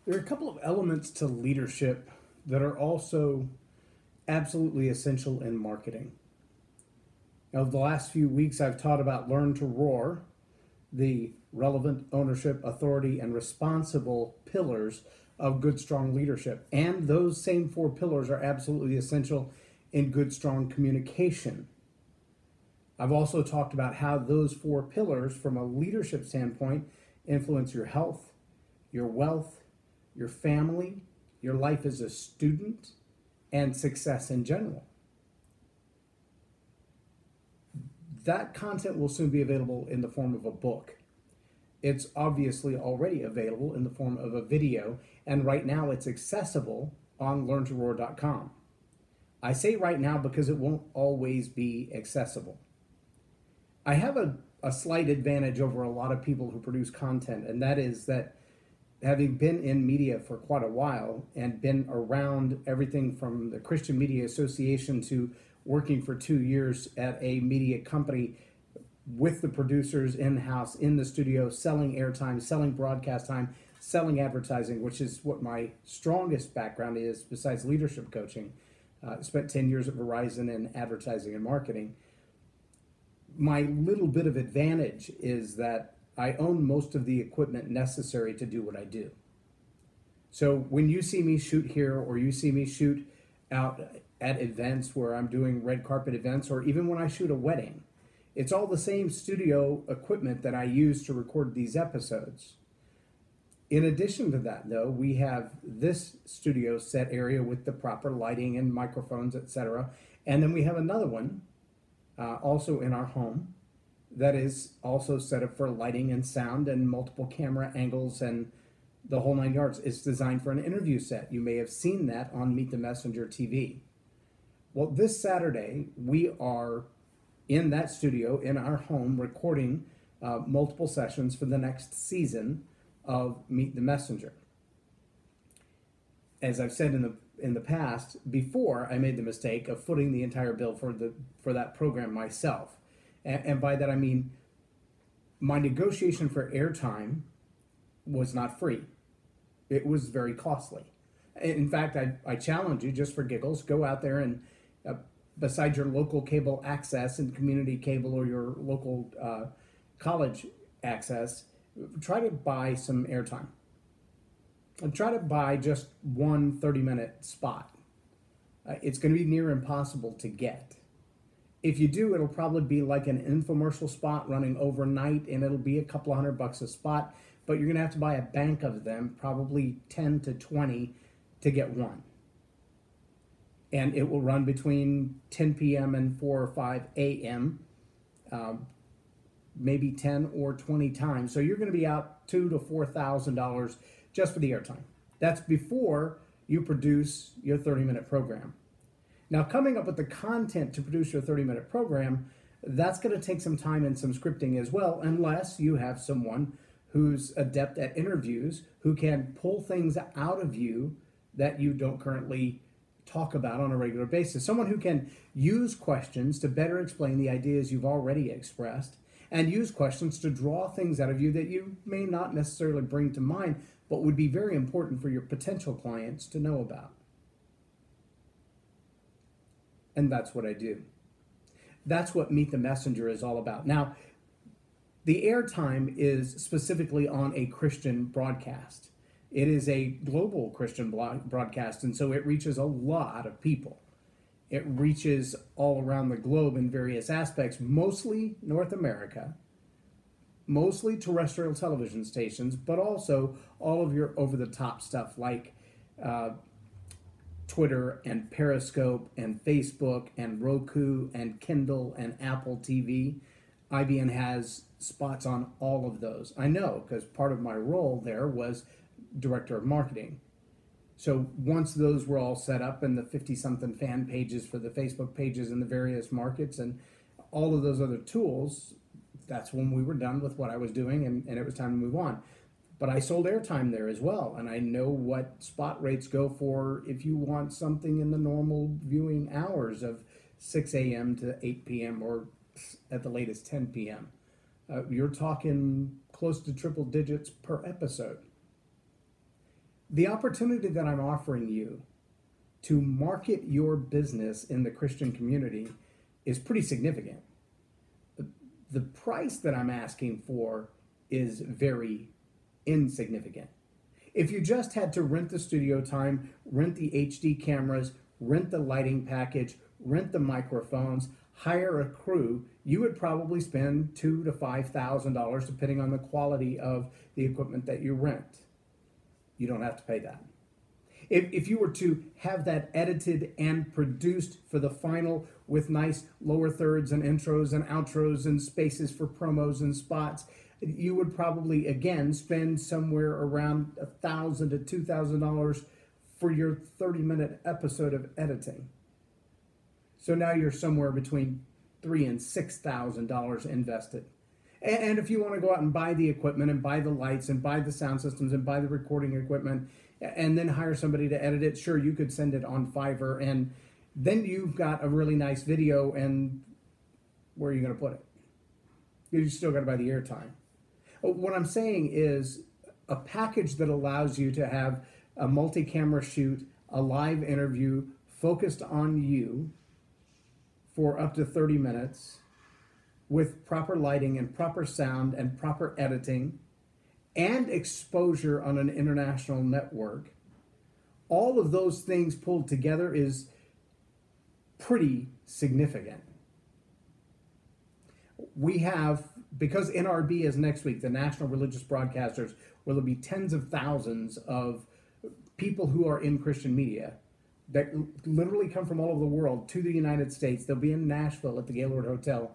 There are a couple of elements to leadership that are also absolutely essential in marketing. Now, the last few weeks, I've taught about Learn to Roar, the relevant ownership, authority, and responsible pillars of good, strong leadership. And those same four pillars are absolutely essential in good, strong communication. I've also talked about how those four pillars, from a leadership standpoint, influence your health, your wealth, your family, your life as a student, and success in general. That content will soon be available in the form of a book. It's obviously already available in the form of a video, and right now it's accessible on learntoroar.com. I say right now because it won't always be accessible. I have a slight advantage over a lot of people who produce content, and that is that having been in media for quite a while and been around everything from the Christian Media Association to working for 2 years at a media company with the producers in-house, in the studio, selling airtime, selling broadcast time, selling advertising, which is what my strongest background is besides leadership coaching. Spent 10 years at Verizon in advertising and marketing. My little bit of advantage is that I own most of the equipment necessary to do what I do. So when you see me shoot here, or you see me shoot out at events where I'm doing red carpet events, or even when I shoot a wedding, it's all the same studio equipment that I use to record these episodes. In addition to that, though, we have this studio set area with the proper lighting and microphones, etc. And then we have another one also in our home that is also set up for lighting and sound and multiple camera angles and the whole nine yards. It's designed for an interview set. You may have seen that on Meet the Messenger TV. Well, this Saturday, we are in that studio in our home recording multiple sessions for the next season of Meet the Messenger. As I've said in the past, before I made the mistake of footing the entire bill for that program myself. And by that I mean my negotiation for airtime was not free. It was very costly. In fact, I challenge you, just for giggles, go out there and besides your local cable access and community cable or your local college access, try to buy some airtime. And try to buy just one 30-minute spot. It's going to be near impossible to get. If you do, it'll probably be like an infomercial spot running overnight, and it'll be a couple of $100 a spot, but you're going to have to buy a bank of them, probably 10 to 20 to get one. And it will run between 10 p.m. and 4 or 5 a.m., maybe 10 or 20 times. So you're going to be out $2,000 to $4,000 just for the airtime. That's before you produce your 30-minute program. Now, coming up with the content to produce your 30-minute program, that's going to take some time and some scripting as well, unless you have someone who's adept at interviews, who can pull things out of you that you don't currently talk about on a regular basis. Someone who can use questions to better explain the ideas you've already expressed, and use questions to draw things out of you that you may not necessarily bring to mind, but would be very important for your potential clients to know about. And that's what I do. That's what Meet the Messenger is all about. Now, the airtime is specifically on a Christian broadcast. It is a global Christian broadcast, and so it reaches a lot of people. It reaches all around the globe in various aspects, mostly North America, mostly terrestrial television stations, but also all of your over-the-top stuff like Twitter and Periscope and Facebook and Roku and Kindle and Apple TV. IBN has spots on all of those. I know, because part of my role there was director of marketing. So once those were all set up and the 50-something fan pages for the Facebook pages in the various markets and all of those other tools, that's when we were done with what I was doing, and it was time to move on. But I sold airtime there as well, and I know what spot rates go for if you want something in the normal viewing hours of 6 a.m. to 8 p.m. or at the latest 10 p.m. You're talking close to triple digits per episode. The opportunity that I'm offering you to market your business in the Christian community is pretty significant. The price that I'm asking for is very insignificant. If you just had to rent the studio time, rent the HD cameras, rent the lighting package, rent the microphones, hire a crew, you would probably spend $2,000 to $5,000 depending on the quality of the equipment that you rent. You don't have to pay that. If you were to have that edited and produced for the final with nice lower thirds and intros and outros and spaces for promos and spots, you would probably, again, spend somewhere around $1,000 to $2,000 for your 30-minute episode of editing. So now you're somewhere between $3,000 and $6,000 invested. And if you want to go out and buy the equipment and buy the lights and buy the sound systems and buy the recording equipment and then hire somebody to edit it, sure, you could send it on Fiverr, and then you've got a really nice video, and where are you going to put it? You still got to buy the airtime. What I'm saying is a package that allows you to have a multi-camera shoot, a live interview focused on you for up to 30 minutes with proper lighting and proper sound and proper editing and exposure on an international network. All of those things pulled together is pretty significant. We have, because NRB is next week, the National Religious Broadcasters, where there'll be tens of thousands of people who are in Christian media that literally come from all over the world to the United States. They'll be in Nashville at the Gaylord Hotel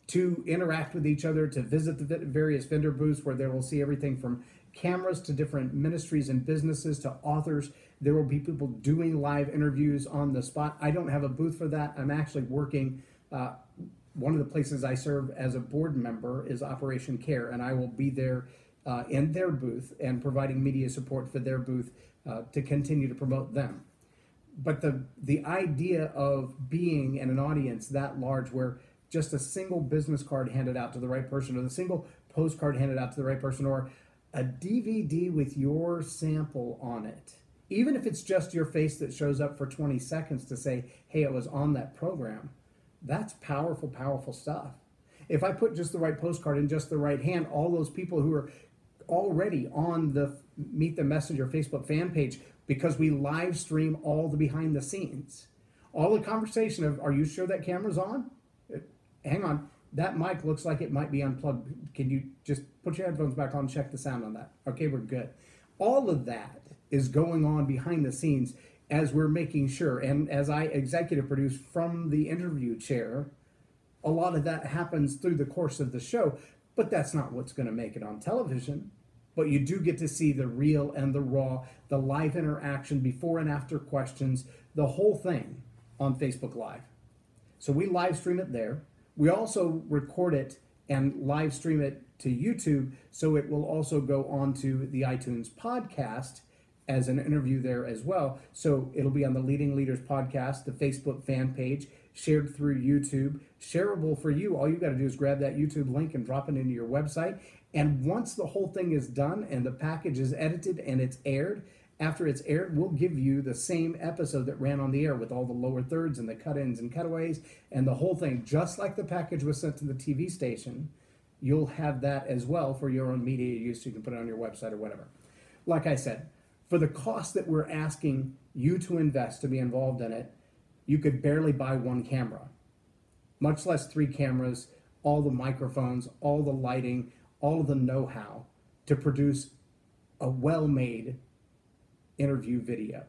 to interact with each other, to visit the various vendor booths where they will see everything from cameras to different ministries and businesses to authors. There will be people doing live interviews on the spot. I don't have a booth for that. I'm actually working. One of the places I serve as a board member is Operation Care, and I will be there in their booth and providing media support for their booth to continue to promote them. But the idea of being in an audience that large where just a single business card handed out to the right person, or the single postcard handed out to the right person, or a DVD with your sample on it, even if it's just your face that shows up for 20 seconds to say, hey, it was on that program, that's powerful, powerful stuff. If I put just the right postcard in just the right hand, all those people who are already on the Meet the Messenger Facebook fan page, because we live stream all the behind the scenes, all the conversation of, are you sure that camera's on? Hang on, that mic looks like it might be unplugged. Can you just put your headphones back on and check the sound on that? Okay, we're good. All of that is going on behind the scenes as we're making sure, and as I executive produce from the interview chair, a lot of that happens through the course of the show, but that's not what's going to make it on television. But you do get to see the real and the raw, the live interaction, before and after questions, the whole thing on Facebook Live. So we live stream it there. We also record it and live stream it to YouTube, so it will also go onto the iTunes podcast as an interview there as well. So it'll be on the Leading Leaders podcast, the Facebook fan page, shared through YouTube, shareable for you. All you got to do is grab that YouTube link and drop it into your website. And once the whole thing is done and the package is edited and it's aired, after it's aired, we'll give you the same episode that ran on the air with all the lower thirds and the cut-ins and cutaways and the whole thing. Just like the package was sent to the TV station, you'll have that as well for your own media use. You can put it on your website or whatever. Like I said, for the cost that we're asking you to invest to be involved in it, you could barely buy one camera, much less 3 cameras, all the microphones, all the lighting, all of the know-how to produce a well-made interview video.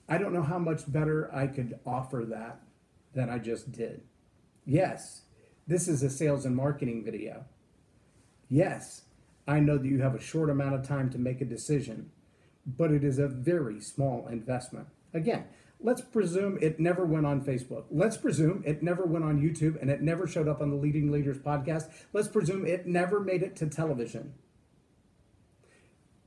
I don't know how much better I could offer that than I just did. Yes, this is a sales and marketing video. Yes, I know that you have a short amount of time to make a decision, but it is a very small investment. Again, let's presume it never went on Facebook. Let's presume it never went on YouTube and it never showed up on the Leading Leaders podcast. Let's presume it never made it to television.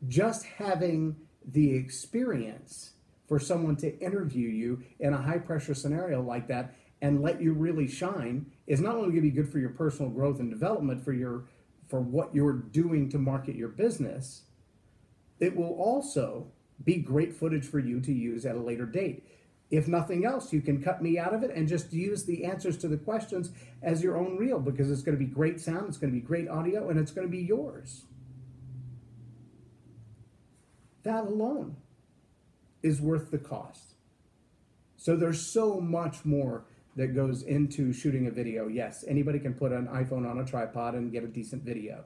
Just having the experience for someone to interview you in a high-pressure scenario like that and let you really shine is not only going to be good for your personal growth and development for for what you're doing to market your business, it will also be great footage for you to use at a later date. If nothing else, you can cut me out of it and just use the answers to the questions as your own reel, because it's going to be great sound, it's going to be great audio, and it's going to be yours. That alone is worth the cost. So there's so much more that goes into shooting a video. Yes, anybody can put an iPhone on a tripod and get a decent video.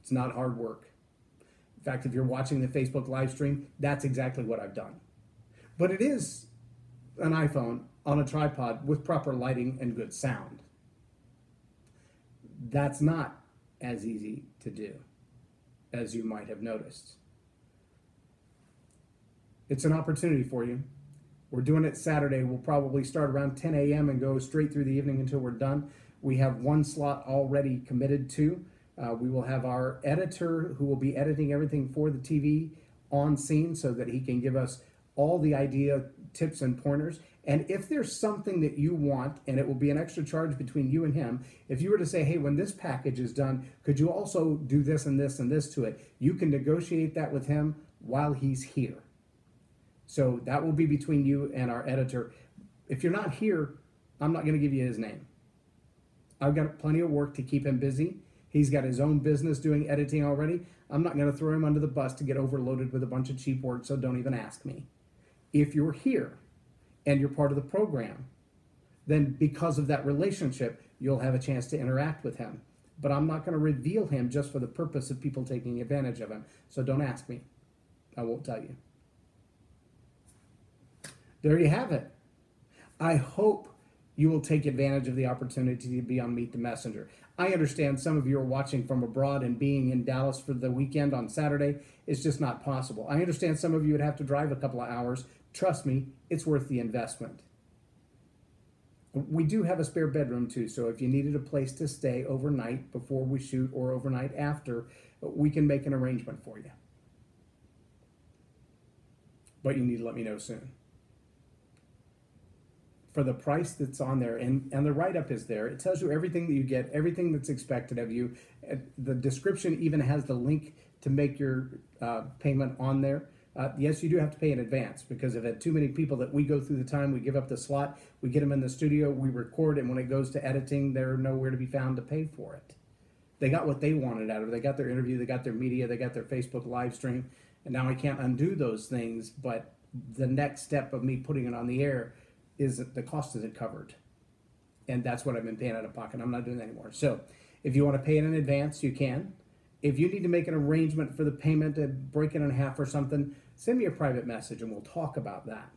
It's not hard work. In fact, if you're watching the Facebook live stream, that's exactly what I've done. But it is an iPhone on a tripod with proper lighting and good sound. That's not as easy to do as you might have noticed. It's an opportunity for you. We're doing it Saturday. We'll probably start around 10 a.m. and go straight through the evening until we're done. We have one slot already committed to. We will have our editor who will be editing everything for the TV on scene so that he can give us all the idea, tips, and pointers. And if there's something that you want, and it will be an extra charge between you and him, if you were to say, hey, when this package is done, could you also do this and this and this to it? You can negotiate that with him while he's here. So that will be between you and our editor. If you're not here, I'm not going to give you his name. I've got plenty of work to keep him busy. He's got his own business doing editing already. I'm not going to throw him under the bus to get overloaded with a bunch of cheap work, so don't even ask me. If you're here and you're part of the program, then because of that relationship, you'll have a chance to interact with him. But I'm not going to reveal him just for the purpose of people taking advantage of him. So don't ask me. I won't tell you. There you have it. I hope you will take advantage of the opportunity to be on Meet the Messenger. I understand some of you are watching from abroad, and being in Dallas for the weekend on Saturday is just not possible. I understand some of you would have to drive a couple of hours. Trust me, it's worth the investment. We do have a spare bedroom too, so if you needed a place to stay overnight before we shoot or overnight after, we can make an arrangement for you. But you need to let me know soon. For the price that's on there, and the write-up is there, it tells you everything that you get, everything that's expected of you. The description even has the link to make your payment on there. Yes, you do have to pay in advance, because if had too many people that we go through the time, we give up the slot, we get them in the studio, we record, and when it goes to editing, they're nowhere to be found to pay for it. They got what they wanted out of it. They got their interview, they got their media, they got their Facebook live stream, and now I can't undo those things, but the next step of me putting it on the air is that the cost isn't covered. And that's what I've been paying out of pocket. I'm not doing that anymore. So if you want to pay it in advance, you can. If you need to make an arrangement for the payment to break it in half or something, send me a private message and we'll talk about that.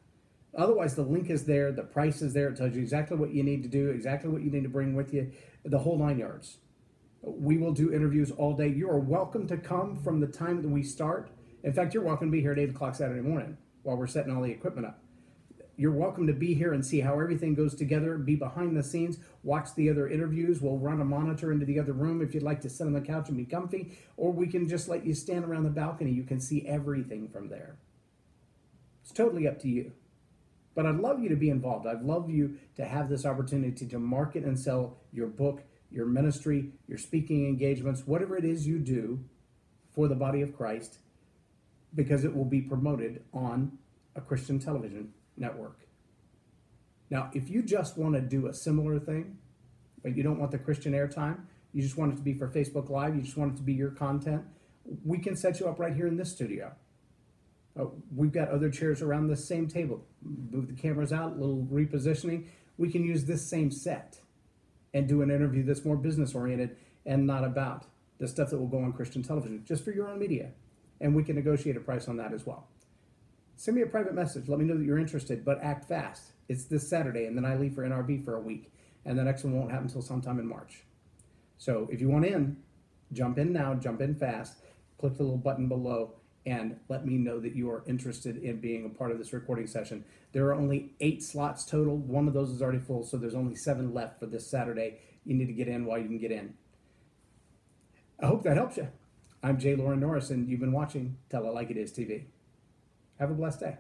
Otherwise, the link is there, the price is there, it tells you exactly what you need to do, exactly what you need to bring with you, the whole 9 yards. We will do interviews all day. You are welcome to come from the time that we start. In fact, you're welcome to be here at 8 o'clock Saturday morning while we're setting all the equipment up. You're welcome to be here and see how everything goes together, be behind the scenes, watch the other interviews. We'll run a monitor into the other room if you'd like to sit on the couch and be comfy, or we can just let you stand around the balcony. You can see everything from there. It's totally up to you. But I'd love you to be involved. I'd love you to have this opportunity to market and sell your book, your ministry, your speaking engagements, whatever it is you do for the body of Christ, because it will be promoted on a Christian television network. Now, if you just want to do a similar thing, but you don't want the Christian airtime, you just want it to be for Facebook Live, you just want it to be your content, we can set you up right here in this studio. We've got other chairs around this same table. Move the cameras out, a little repositioning. We can use this same set and do an interview that's more business oriented and not about the stuff that will go on Christian television, just for your own media. And we can negotiate a price on that as well. Send me a private message. Let me know that you're interested, but act fast. It's this Saturday, and then I leave for NRB for a week, and the next one won't happen until sometime in March. So if you want in, jump in now, jump in fast, click the little button below, and let me know that you are interested in being a part of this recording session. There are only 8 slots total. One of those is already full, so there's only 7 left for this Saturday. You need to get in while you can get in. I hope that helps you. I'm Loren Norris, and you've been watching Tell It Like It Is TV. Have a blessed day.